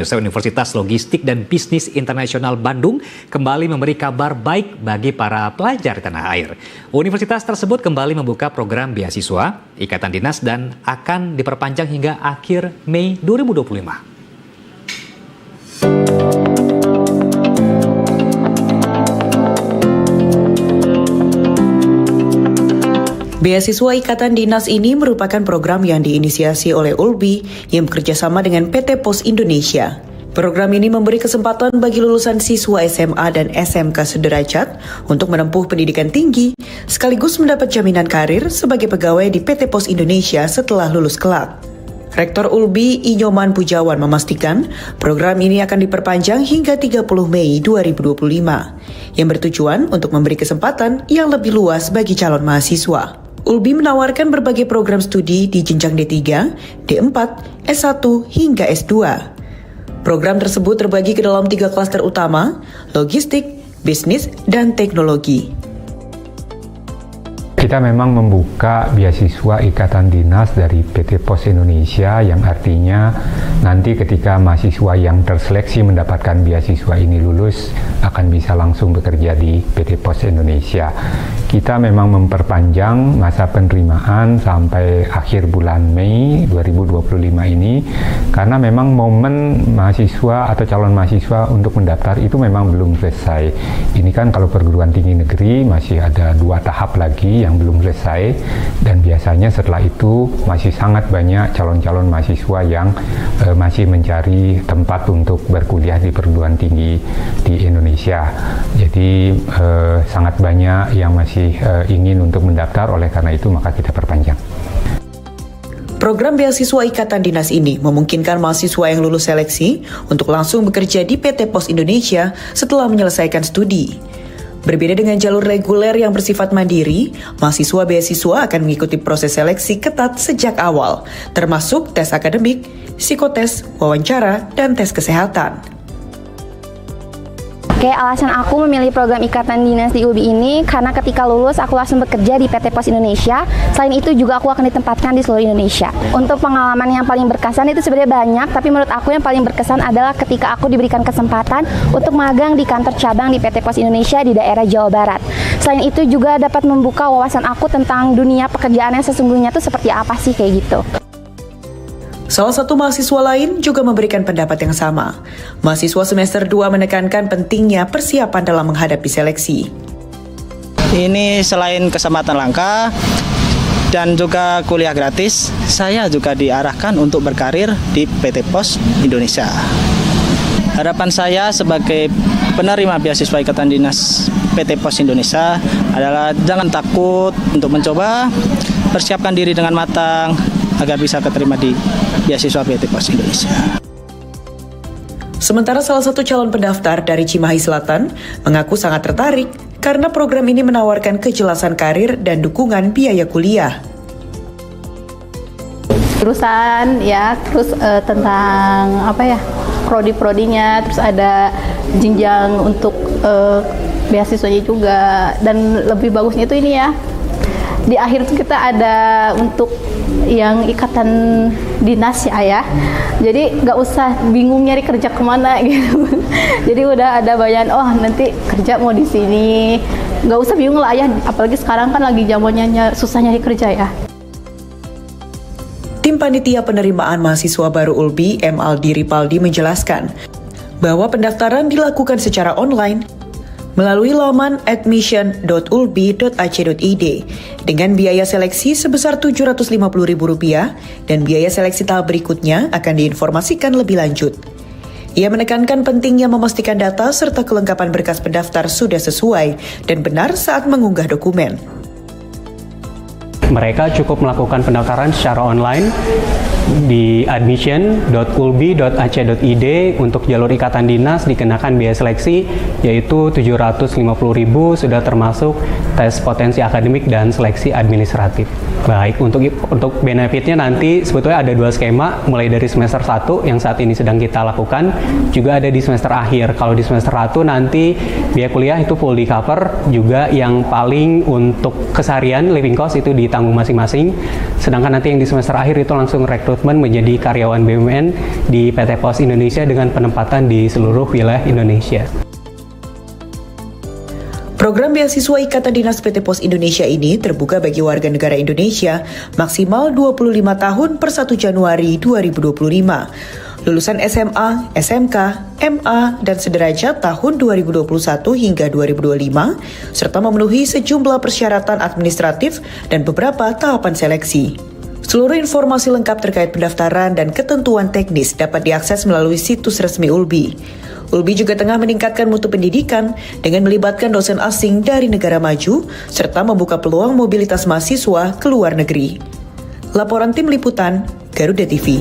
Pemirsa, Universitas Logistik dan Bisnis Internasional Bandung kembali memberi kabar baik bagi para pelajar tanah air. Universitas tersebut kembali membuka program beasiswa, ikatan dinas dan akan diperpanjang hingga akhir Mei 2025. Beasiswa Ikatan Dinas ini merupakan program yang diinisiasi oleh ULBI yang bekerjasama dengan PT Pos Indonesia. Program ini memberi kesempatan bagi lulusan siswa SMA dan SMK sederajat untuk menempuh pendidikan tinggi, sekaligus mendapat jaminan karir sebagai pegawai di PT Pos Indonesia setelah lulus kelak. Rektor ULBI Inyoman Pujawan memastikan program ini akan diperpanjang hingga 30 Mei 2025, yang bertujuan untuk memberi kesempatan yang lebih luas bagi calon mahasiswa. ULBI menawarkan berbagai program studi di jenjang D3, D4, S1, hingga S2. Program tersebut terbagi ke dalam 3 klaster utama, logistik, bisnis, dan teknologi. Kita memang membuka beasiswa ikatan dinas dari PT Pos Indonesia, yang artinya nanti ketika mahasiswa yang terseleksi mendapatkan beasiswa ini lulus akan bisa langsung bekerja di PT Pos Indonesia. Kita memang memperpanjang masa penerimaan sampai akhir bulan Mei 2025 ini karena memang momen mahasiswa atau calon mahasiswa untuk mendaftar itu memang belum selesai. Ini kan kalau perguruan tinggi negeri masih ada 2 tahap lagi yang belum selesai, dan biasanya setelah itu masih sangat banyak calon-calon mahasiswa yang masih mencari tempat untuk berkuliah di perguruan tinggi di Indonesia. Jadi sangat banyak yang masih ingin untuk mendaftar, oleh karena itu maka kita perpanjang. Program beasiswa Ikatan Dinas ini memungkinkan mahasiswa yang lulus seleksi untuk langsung bekerja di PT Pos Indonesia setelah menyelesaikan studi. Berbeda dengan jalur reguler yang bersifat mandiri, mahasiswa beasiswa akan mengikuti proses seleksi ketat sejak awal, termasuk tes akademik, psikotes, wawancara, dan tes kesehatan. Oke, alasan aku memilih program Ikatan Dinas di ULBI ini karena ketika lulus aku langsung bekerja di PT Pos Indonesia. Selain itu juga aku akan ditempatkan di seluruh Indonesia. Untuk pengalaman yang paling berkesan itu sebenarnya banyak, tapi menurut aku yang paling berkesan adalah ketika aku diberikan kesempatan untuk magang di kantor cabang di PT Pos Indonesia di daerah Jawa Barat. Selain itu juga dapat membuka wawasan aku tentang dunia pekerjaan yang sesungguhnya itu seperti apa sih kayak gitu. Salah satu mahasiswa lain juga memberikan pendapat yang sama. Mahasiswa semester 2 menekankan pentingnya persiapan dalam menghadapi seleksi. Ini selain kesempatan langka dan juga kuliah gratis, saya juga diarahkan untuk berkarir di PT Pos Indonesia. Harapan saya sebagai penerima beasiswa Ikatan Dinas PT Pos Indonesia adalah jangan takut untuk mencoba, persiapkan diri dengan matang agar bisa keterima di beasiswa PT Pos Indonesia. Sementara salah satu calon pendaftar dari Cimahi Selatan mengaku sangat tertarik karena program ini menawarkan kejelasan karir dan dukungan biaya kuliah. Jurusan ya, terus tentang prodi-prodinya, terus ada jenjang untuk beasiswanya juga, dan lebih bagusnya itu ini ya, di akhir itu kita ada untuk yang ikatan dinas ya, jadi nggak usah bingung nyari kerja kemana gitu. Jadi udah ada bayan, oh nanti kerja mau di sini, nggak usah bingung lah ya, apalagi sekarang kan lagi zamannya susah nyari kerja ya. Tim Panitia Penerimaan Mahasiswa Baru ULBI, M. Aldi Ripaldi menjelaskan bahwa pendaftaran dilakukan secara online melalui laman admission.ulbi.ac.id dengan biaya seleksi sebesar Rp750.000 dan biaya seleksi tahap berikutnya akan diinformasikan lebih lanjut. Ia menekankan pentingnya memastikan data serta kelengkapan berkas pendaftar sudah sesuai dan benar saat mengunggah dokumen. Mereka cukup melakukan pendaftaran secara online di admission.ulbi.ac.id. Untuk jalur ikatan dinas dikenakan biaya seleksi yaitu Rp750.000, sudah termasuk tes potensi akademik dan seleksi administratif. Baik, untuk benefitnya nanti sebetulnya ada 2 skema, mulai dari semester 1 yang saat ini sedang kita lakukan, juga ada di semester akhir. Kalau di semester 1 nanti biaya kuliah itu full di cover, juga yang paling untuk keseharian living cost itu ditanggung ditanggung masing-masing. Sedangkan nanti yang di semester akhir itu langsung rekrutmen menjadi karyawan BUMN di PT Pos Indonesia dengan penempatan di seluruh wilayah Indonesia. Program beasiswa Ikatan Dinas PT Pos Indonesia ini terbuka bagi warga negara Indonesia maksimal 25 tahun per 1 Januari 2025. Lulusan SMA, SMK, MA, dan sederajat tahun 2021 hingga 2025, serta memenuhi sejumlah persyaratan administratif dan beberapa tahapan seleksi. Seluruh informasi lengkap terkait pendaftaran dan ketentuan teknis dapat diakses melalui situs resmi ULBI. ULBI juga tengah meningkatkan mutu pendidikan dengan melibatkan dosen asing dari negara maju, serta membuka peluang mobilitas mahasiswa ke luar negeri. Laporan Tim Liputan, Garuda TV.